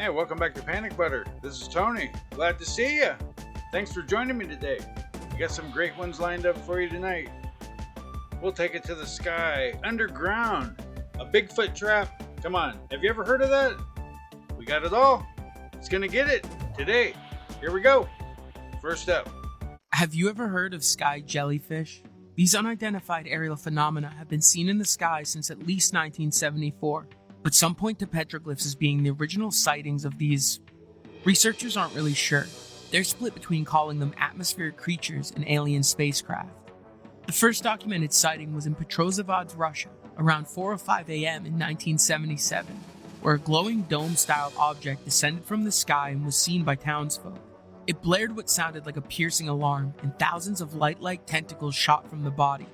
Hey, welcome back to Panic Butter. This is Tony. Glad to see you. Thanks for joining me today. We got some great ones lined up for you tonight. We'll take it to the sky, underground, a Bigfoot trap. Come on, have you ever heard of that? We got it all. It's gonna get it today. Here we go. First up. Have you ever heard of sky jellyfish? These unidentified aerial phenomena have been seen in the sky since at least 1974, but some point to petroglyphs as being the original sightings of these. Researchers aren't really sure. They're split between calling them atmospheric creatures and alien spacecraft. The first documented sighting was in Petrozavodsk, Russia, around 4:05 a.m. in 1977, where a glowing dome-style object descended from the sky and was seen by townsfolk. It blared what sounded like a piercing alarm, and thousands of light-like tentacles shot from the body.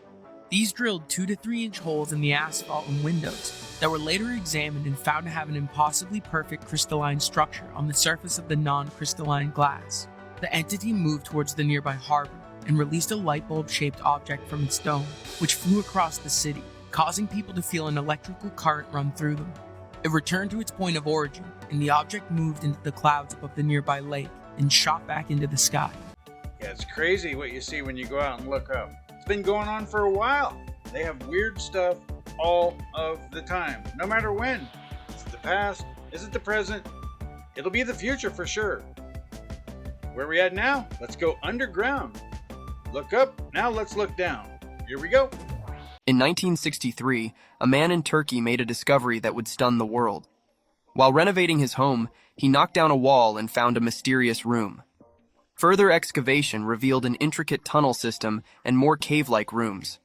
These drilled 2 to 3 inch holes in the asphalt and windows that were later examined and found to have an impossibly perfect crystalline structure on the surface of the non-crystalline glass. The entity moved towards the nearby harbor and released a light bulb-shaped object from its dome, which flew across the city, causing people to feel an electrical current run through them. It returned to its point of origin, and the object moved into the clouds above the nearby lake and shot back into the sky. Yeah, it's crazy what you see when you go out and look up. It's been going on for a while. They have weird stuff all of the time, no matter when. Is it the past? Is it the present? It'll be the future for sure. Where are we at now? Let's go underground. Look up, now let's look down. Here we go. In 1963, a man in Turkey made a discovery that would stun the world. While renovating his home, he knocked down a wall and found a mysterious room. Further excavation revealed an intricate tunnel system and more cave-like rooms.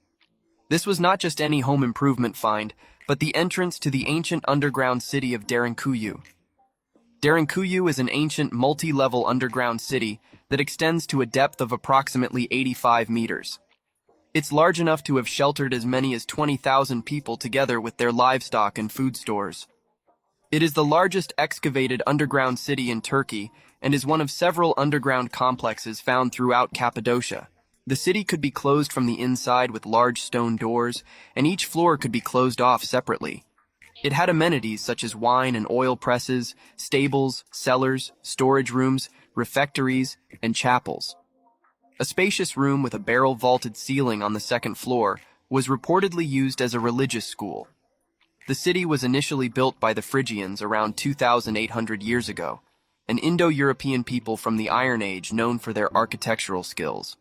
This was not just any home improvement find, but the entrance to the ancient underground city of Derinkuyu. Derinkuyu is an ancient multi-level underground city that extends to a depth of approximately 85 meters. It's large enough to have sheltered as many as 20,000 people together with their livestock and food stores. It is the largest excavated underground city in Turkey and is one of several underground complexes found throughout Cappadocia. The city could be closed from the inside with large stone doors, and each floor could be closed off separately. It had amenities such as wine and oil presses, stables, cellars, storage rooms, refectories, and chapels. A spacious room with a barrel-vaulted ceiling on the second floor was reportedly used as a religious school. The city was initially built by the Phrygians around 2,800 years ago, an Indo-European people from the Iron Age known for their architectural skills.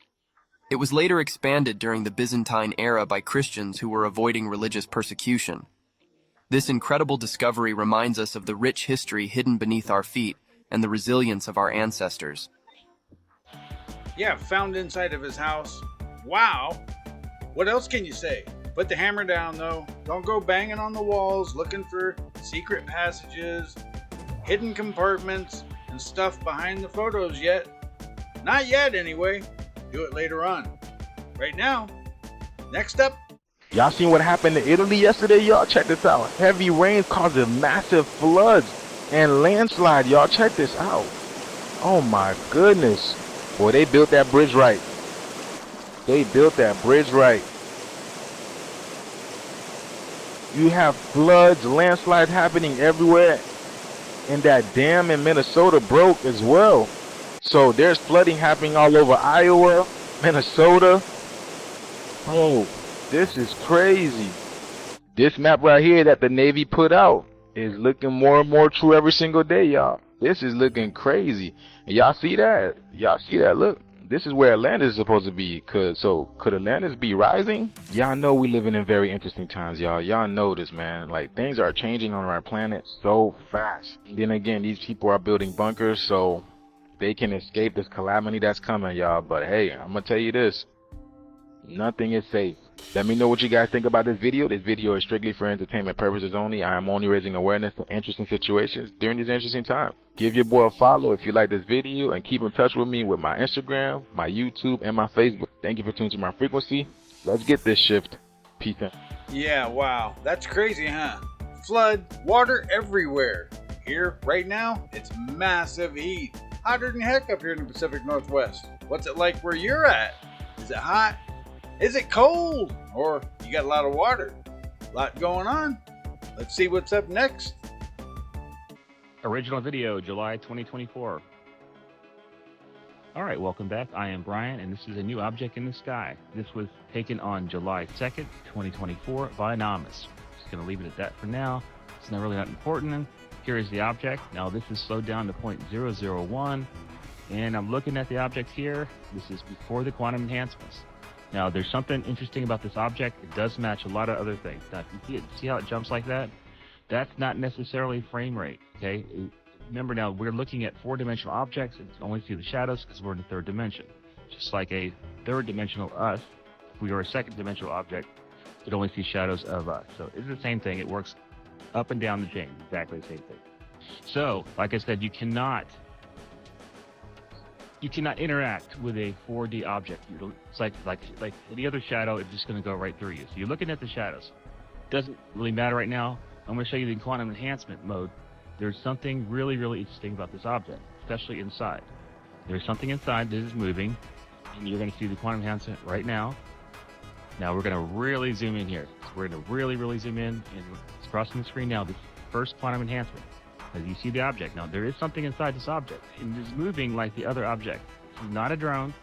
It was later expanded during the Byzantine era by Christians who were avoiding religious persecution. This incredible discovery reminds us of the rich history hidden beneath our feet and the resilience of our ancestors. Yeah, found inside of his house. Wow! What else can you say? Put the hammer down though. Don't go banging on the walls looking for secret passages, hidden compartments, and stuff behind the photos yet. Not yet anyway. Do it later on. Right now, next up. Y'all seen what happened in Italy yesterday, y'all? Check this out. Heavy rains causing massive floods and landslide. Y'all check this out. Oh my goodness. Boy, they built that bridge right. They built that bridge right. You have floods, landslides happening everywhere. And that dam in Minnesota broke as well. So there's flooding happening all over Iowa, Minnesota. Oh, this is crazy. This map right here that the Navy put out is looking more and more true every single day, y'all. This is looking crazy. And y'all see that? Y'all see that? Look, this is where Atlantis is supposed to be. Could Atlantis be rising? Y'all know we living in very interesting times, y'all. Y'all know this, man. Like, things are changing on our planet so fast. Then again, these people are building bunkers so they can escape this calamity that's coming, y'all. But hey, I'm gonna tell you this. Nothing is safe. Let me know what you guys think about this video. This video is strictly for entertainment purposes only. I am only raising awareness of interesting situations during this interesting time. Give your boy a follow if you like this video, and keep in touch with me with my Instagram, my YouTube, and my Facebook. Thank you for tuning to my frequency. Let's get this shift. Peace out. Yeah, wow. That's crazy, huh? Flood, water everywhere. Here, right now, it's massive heat. Hotter than heck up here in the Pacific Northwest. What's it like where you're at? Is it hot? Is it cold? Or you got a lot of water? A lot going on? Let's see what's up next. Original video, July 2024. Alright, welcome back. I am Brian, and this is a new object in the sky. This was taken on July 2nd, 2024 by Anonymous. Just going to leave it at that for now. It's not really that important. Here is the object. Now this is slowed down to 0.001, and I'm looking at the object here. This is before the quantum enhancements. Now there's something interesting about this object. It does match a lot of other things. Now if you see how it jumps like that? That's not necessarily frame rate, okay? Remember now, we're looking at four-dimensional objects and only see the shadows because we're in the third dimension. Just like a third-dimensional us, if we were a second-dimensional object, it only sees shadows of us. So it's the same thing. It works up and down the chain, exactly the same thing. So, like I said, you cannot interact with a 4D object. It's like any other shadow, it's just going to go right through you. So you're looking at the shadows. Doesn't really matter right now. I'm going to show you the quantum enhancement mode. There's something really, really interesting about this object, especially inside. There's something inside that is moving, and you're going to see the quantum enhancement right now. Now we're going to really zoom in here. So we're going to really, really zoom in, and it's crossing the screen now, this first quantum enhancement. As you see the object. Now there is something inside this object, and it is moving like the other object. It's not a drone.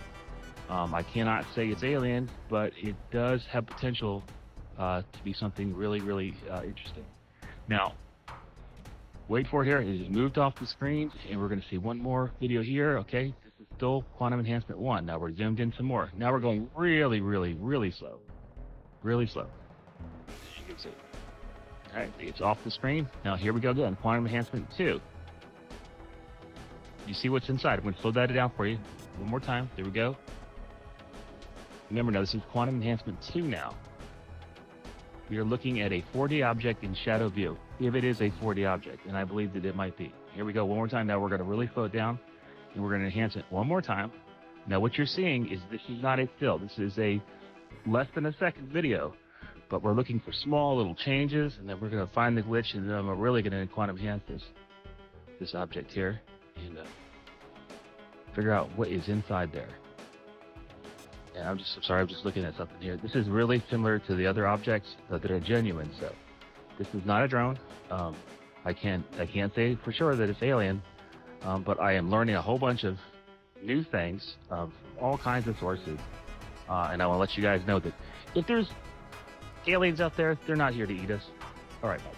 I cannot say it's alien, but it does have potential to be something really, really interesting. Now, wait for it here. It has moved off the screen, and we're going to see one more video here. Okay, this is still quantum enhancement 1. Now we're zoomed in some more. Now we're going really, really, really slow. Really slow. As you can see. All right, it's off the screen. Now here we go again. Quantum enhancement 2. You see what's inside. I'm going to slow that down for you one more time. There we go. Remember now, this is quantum enhancement 2 now. We are looking at a 4D object in shadow view, if it is a 4D object, and I believe that it might be. Here we go, one more time. Now we're going to really slow it down, and we're going to enhance it one more time. Now what you're seeing is this is not a still. This is a less than a second video, but we're looking for small little changes, and then we're going to find the glitch, and then we're really going to quantum enhance this object here, and figure out what is inside there. Yeah, I'm sorry, I'm just looking at something here. This is really similar to the other objects that are genuine. So this is not a drone. I can't say for sure that it's alien, but I am learning a whole bunch of new things of all kinds of sources, and I want to let you guys know that if there's aliens out there, they're not here to eat us. All right, bye.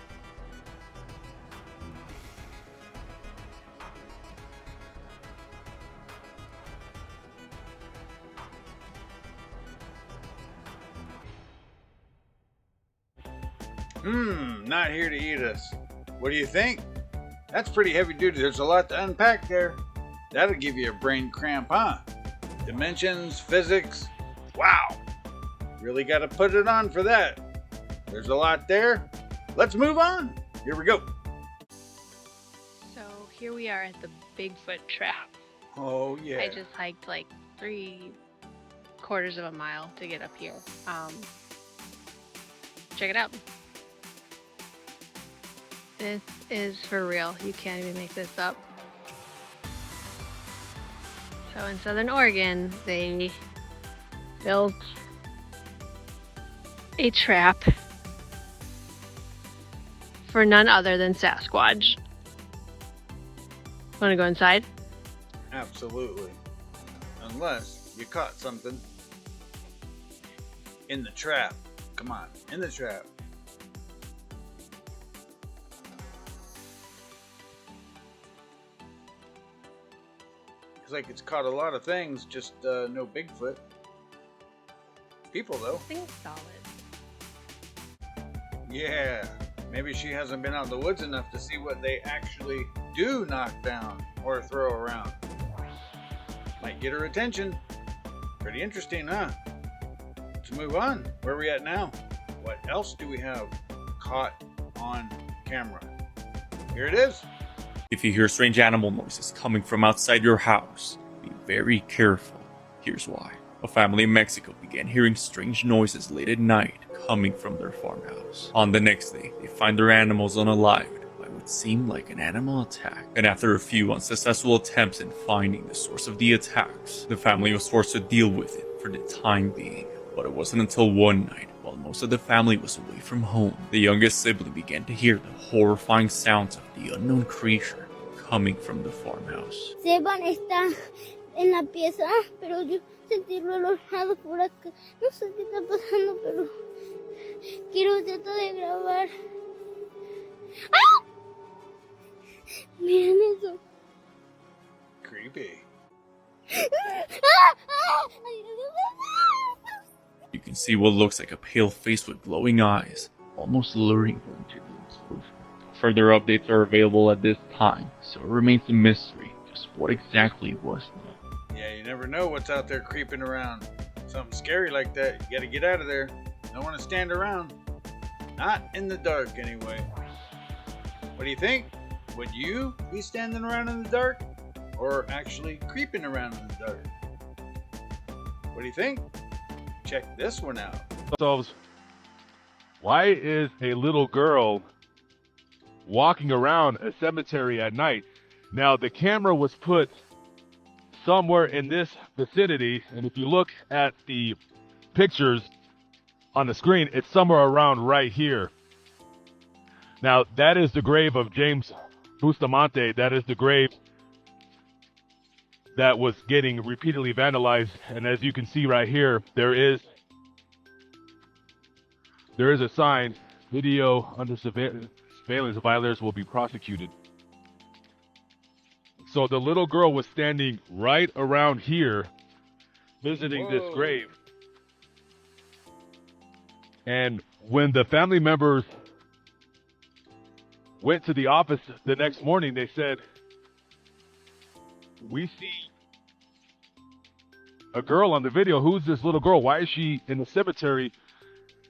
Not here to eat us. What do you think? That's pretty heavy duty. There's a lot to unpack there. That'll give you a brain cramp, huh? Dimensions, physics. Wow. Really got to put it on for that. There's a lot there. Let's move on. Here we go. So here we are at the Bigfoot trap. Oh, yeah. I just hiked like 3/4 of a mile to get up here. Check it out. This is for real. You can't even make this up. So in Southern Oregon, they built a trap for none other than Sasquatch. Want to go inside? Absolutely. Unless you caught something in the trap. Come on, in the trap. Looks like it's caught a lot of things, just no Bigfoot. People, though. Thing's solid. Yeah, maybe she hasn't been out in the woods enough to see what they actually do knock down or throw around. Might get her attention. Pretty interesting, huh? Let's move on. Where are we at now? What else do we have caught on camera? Here it is. If you hear strange animal noises coming from outside your house, be very careful. Here's why. A family in Mexico began hearing strange noises late at night coming from their farmhouse. On the next day, they find their animals unalived by what seemed like an animal attack. And after a few unsuccessful attempts in finding the source of the attacks, the family was forced to deal with it for the time being. But it wasn't until one night, while most of the family was away from home, the youngest sibling began to hear the horrifying sounds of the unknown creature coming from the farmhouse. Seban está en la pieza, pero yo sentí el olor por acá. No sé qué está pasando, pero quiero tratar de grabar. ¡Ah! Miren eso. Creepy. You can see what looks like a pale face with glowing eyes, almost luring her into the exposure. Further updates are available at this time, so it remains a mystery just what exactly was that. Yeah, you never know what's out there creeping around. Something scary like that, you gotta get out of there. Don't want to stand around. Not in the dark, anyway. What do you think? Would you be standing around in the dark? Or actually creeping around in the dark? What do you think? Check this one out. Ourselves, why is a little girl walking around a cemetery at night? Now, the camera was put somewhere in this vicinity, and if you look at the pictures on the screen, it's somewhere around right here. Now, that is the grave of James Bustamante. That is the grave that was getting repeatedly vandalized, and as you can see right here, there is a sign: video under surveillance, violators will be prosecuted. So the little girl was standing right around here visiting this grave, and when the family members went to the office the next morning, they said, "We see a girl on the video. Who's this little girl? Why is she in the cemetery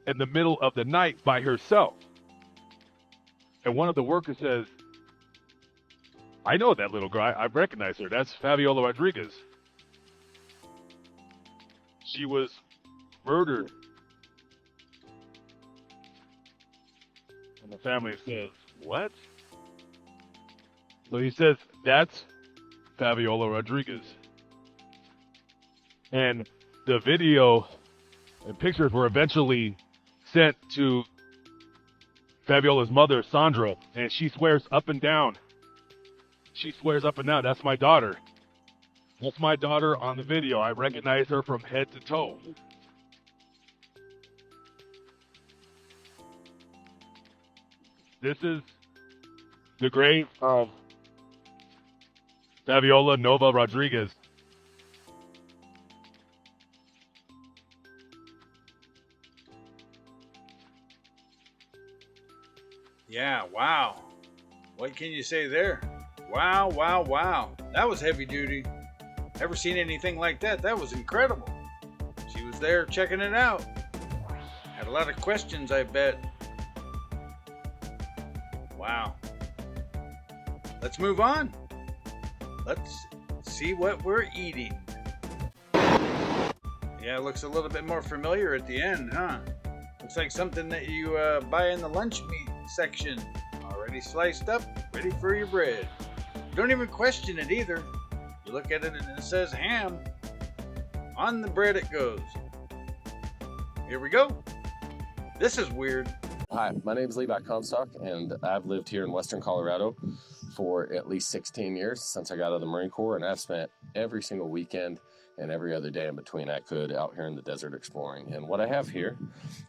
in the middle of the night by herself?" And one of the workers says, "I know that little girl. I recognize her. That's Fabiola Rodriguez. She was murdered." And the family says, "What?" So he says, "That's Fabiola Rodriguez." And the video and pictures were eventually sent to Fabiola's mother, Sandra, and she swears up and down. She swears up and down, "That's my daughter. That's my daughter on the video. I recognize her from head to toe." This is the grave of Fabiola Nova Rodriguez. Yeah, wow. What can you say there? Wow, wow, wow. That was heavy duty. Never seen anything like that. That was incredible. She was there checking it out. Had a lot of questions, I bet. Wow. Let's move on. Let's see what we're eating. Yeah, it looks a little bit more familiar at the end, huh? Looks like something that you buy in the lunch meat section. Already sliced up, ready for your bread. You don't even question it either. You look at it and it says ham. On the bread it goes. Here we go. This is weird. Hi, my name is Levi Comstock, and I've lived here in Western Colorado for at least 16 years since I got out of the Marine Corps, and I've spent every single weekend and every other day in between I could out here in the desert exploring. And what I have here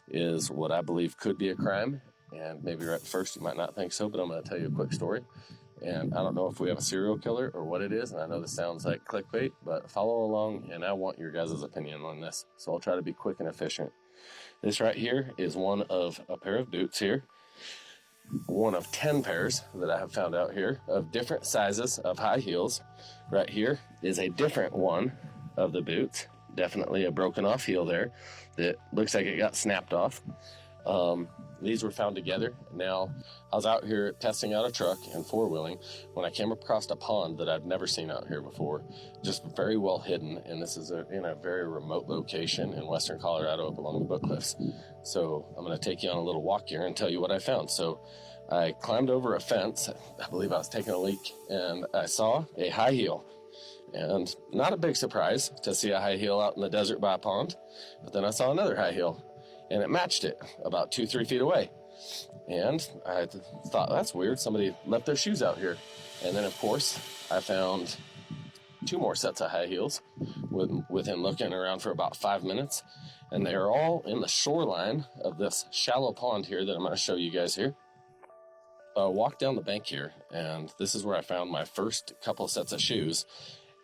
is what I believe could be a crime, and maybe right at first you might not think so, but I'm going to tell you a quick story. And I don't know if we have a serial killer or what it is, and I know this sounds like clickbait, but follow along, and I want your guys' opinion on this, so I'll try to be quick and efficient. This right here is one of a pair of boots here, one of 10 pairs that I have found out here of different sizes of high heels. Right here is a different one of the boots, definitely a broken off heel there that looks like it got snapped off. These were found together. Now, I was out here testing out a truck and four-wheeling when I came across a pond that I'd never seen out here before, just very well hidden, and this is in a very remote location in western Colorado up along the Book Cliffs. So I'm going to take you on a little walk here and tell you what I found. So I climbed over a fence. I believe I was taking a leak, and I saw a high heel. And not a big surprise to see a high heel out in the desert by a pond, but then I saw another high heel, and it matched it about 2-3 feet away. And I thought, that's weird. Somebody left their shoes out here. And then, of course, I found 2 more sets of high heels within looking around for about 5 minutes. And they are all in the shoreline of this shallow pond here that I'm going to show you guys here. I walked down the bank here, and this is where I found my first couple sets of shoes.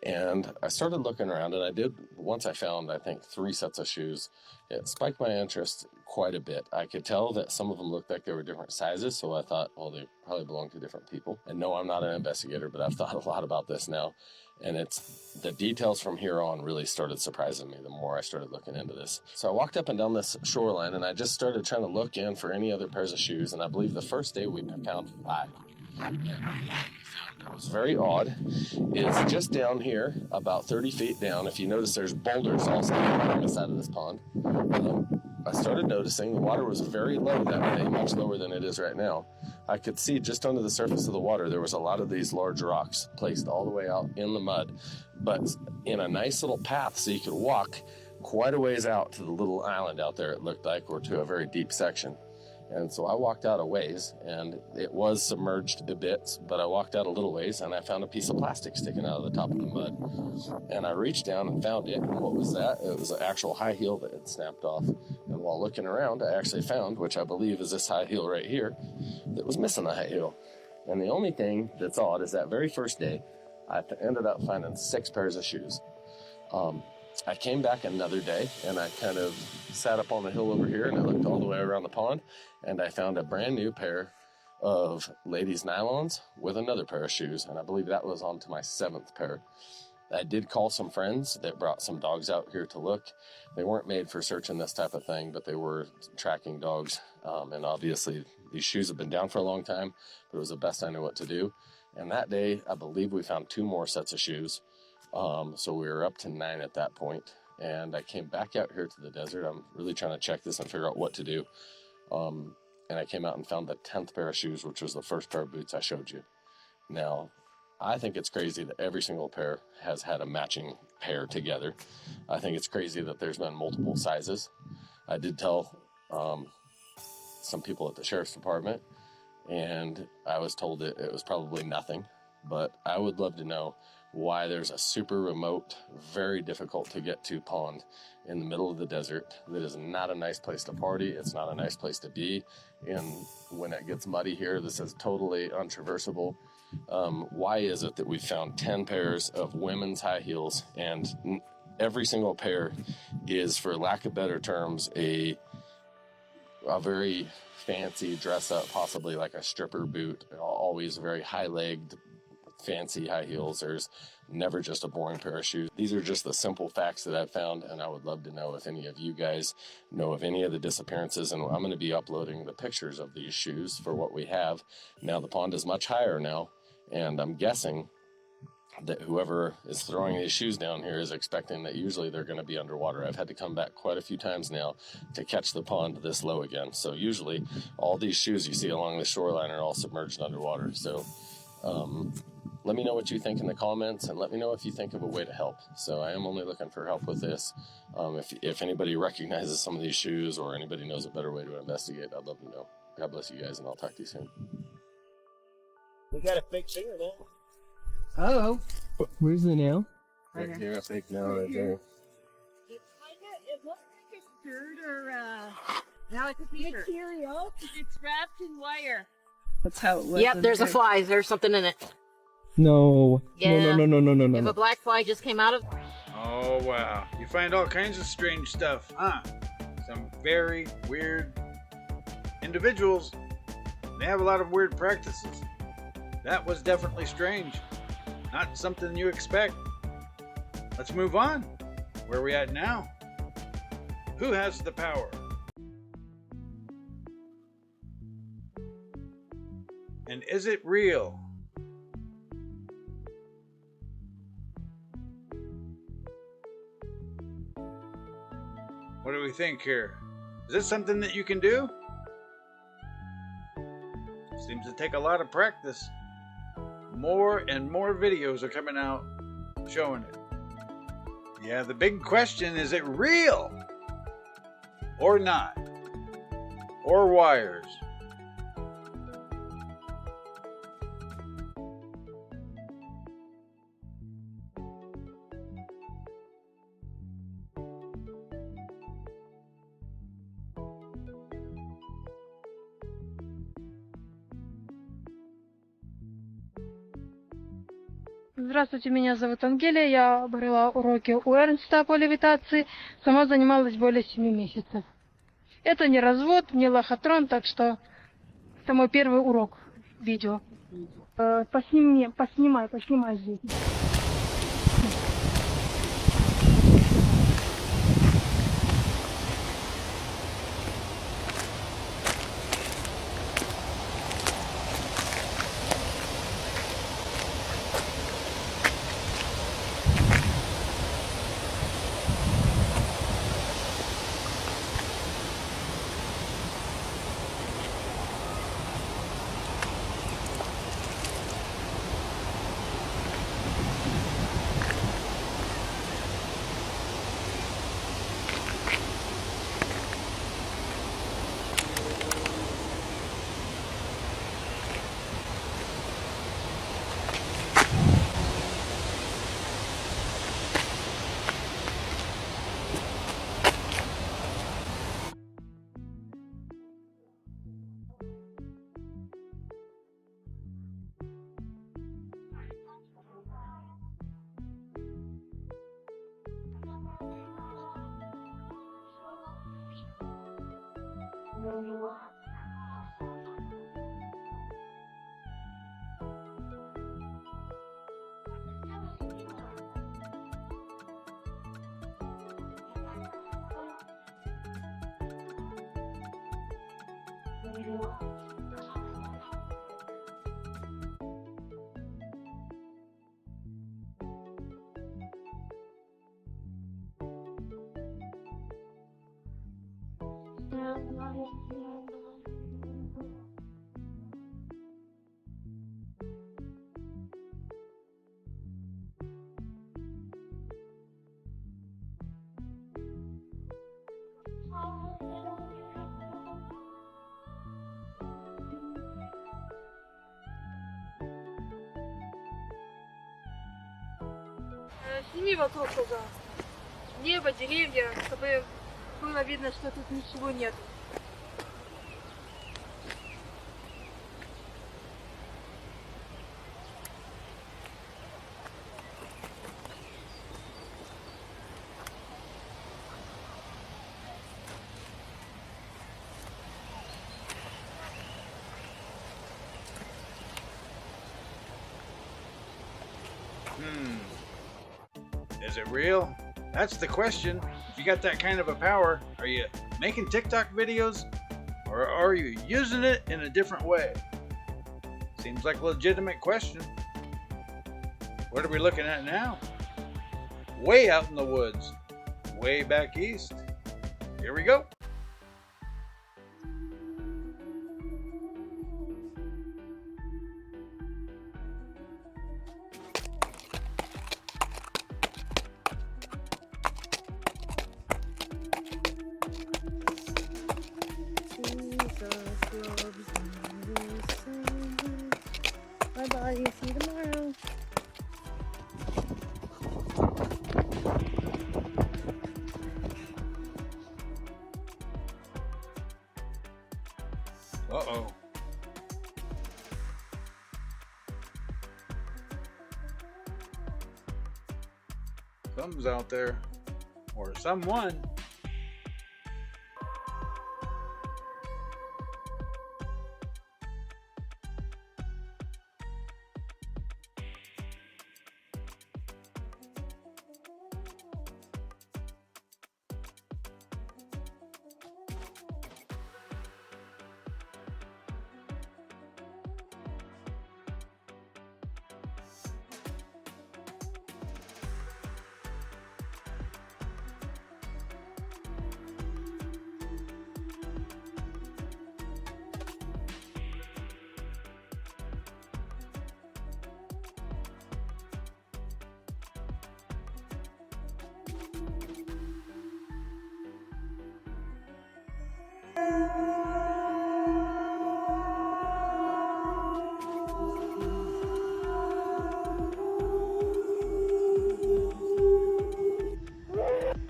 And I started looking around, and once I found, I think, 3 sets of shoes, it spiked my interest quite a bit. I could tell that some of them looked like they were different sizes, so I thought, well, they probably belong to different people. And no, I'm not an investigator, but I've thought a lot about this now. And the details from here on really started surprising me the more I started looking into this. So I walked up and down this shoreline, and I just started trying to look in for any other pairs of shoes. And I believe the first day we found 5. That was very odd. It's just down here, about 30 feet down. If you notice, there's boulders all standing on the side of this pond. I started noticing the water was very low that day, much lower than it is right now. I could see just under the surface of the water, there was a lot of these large rocks placed all the way out in the mud, but in a nice little path so you could walk quite a ways out to the little island out there, it looked like, or to a very deep section. And so I walked out a ways, and it was submerged a bit, but I walked out a little ways, and I found a piece of plastic sticking out of the top of the mud. And I reached down and found it. And what was that? It was an actual high heel that had snapped off. And while looking around, I actually found, which I believe is this high heel right here, that was missing the high heel. And the only thing that's odd is that very first day, I ended up finding 6 pairs of shoes. I came back another day, and I kind of sat up on the hill over here, and I looked all the way around the pond, and I found a brand new pair of ladies' nylons with another pair of shoes, and I believe that was on to my 7th pair. I did call some friends that brought some dogs out here to look. They weren't made for searching this type of thing, but they were tracking dogs, and obviously these shoes have been down for a long time, but it was the best I knew what to do. And that day, I believe we found 2 more sets of shoes. So we were up to 9 at that point, and I came back out here to the desert. I'm really trying to check this and figure out what to do. And I came out and found the 10th pair of shoes, which was the first pair of boots I showed you. Now, I think it's crazy that every single pair has had a matching pair together. I think it's crazy that there's been multiple sizes. I did tell some people at the sheriff's department, and I was told that it was probably nothing, but I would love to know why there's a super remote, very difficult to get to pond in the middle of the desert that is not a nice place to party. It's not a nice place to be. And when it gets muddy here, this is totally untraversable. Why is it that we found 10 pairs of women's high heels, and every single pair is, for lack of better terms, a very fancy dress up, possibly like a stripper boot, always very high-legged, fancy high heels. There's never just a boring pair of shoes. These are just the simple facts that I've found, and I would love to know if any of you guys know of any of the disappearances. And I'm going to be uploading the pictures of these shoes for what we have. Now the pond is much higher now, and I'm guessing that whoever is throwing these shoes down here is expecting that usually they're going to be underwater. I've had to come back quite a few times now to catch the pond this low again. So usually all these shoes you see along the shoreline are all submerged underwater. So let me know what you think in the comments, and let me know if you think of a way to help. So I am only looking for help with this. If anybody recognizes some of these shoes, or anybody knows a better way to investigate, I'd love to know. God bless you guys, and I'll talk to you soon. We got a fake fingernail. Oh, where's the nail? Right here, a fake nail right there. It looks like it's dirt or now it's a material. It's wrapped in wire. That's how it was. Yep, there's a fly. There's something in it. No. Yeah. No. If a black fly just came out of. Oh, wow. You find all kinds of strange stuff, huh? Some very weird individuals. They have a lot of weird practices. That was definitely strange. Not something you expect. Let's move on. Where are we at now? Who has the power? And is it real? What do we think here? Is this something that you can do? Seems to take a lot of practice. More and more videos are coming out showing it. Yeah, the big question, is it real? Or not? Or wires? Здравствуйте, меня зовут Ангелия. Я брала уроки у Эрнста по левитации. Сама занималась более 7 месяцев. Это не развод, не лохотрон, так что это мой первый урок видео. Поснимай здесь. Сними вокруг, пожалуйста. Небо, деревья, чтобы было видно, что тут ничего нет. Is it real? That's the question. If you got that kind of a power, are you making TikTok videos? Or are you using it in a different way? Seems like a legitimate question. What are we looking at now? Way out in the woods. Way back east. Here we go. Bye-bye. See you tomorrow. Uh-oh. Something's out there. Or someone.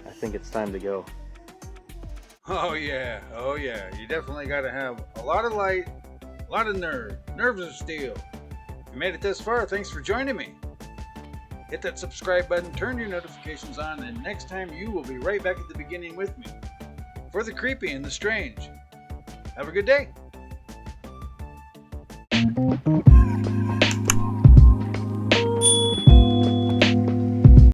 I think it's time to go. Oh yeah, oh yeah. You definitely gotta have a lot of light, a lot of nerve. Nerves of steel. If you made it this far, thanks for joining me. hit that subscribe button, turn your notifications on, and next time you will be right back at the beginning with me for the creepy and the strange. Have a good day.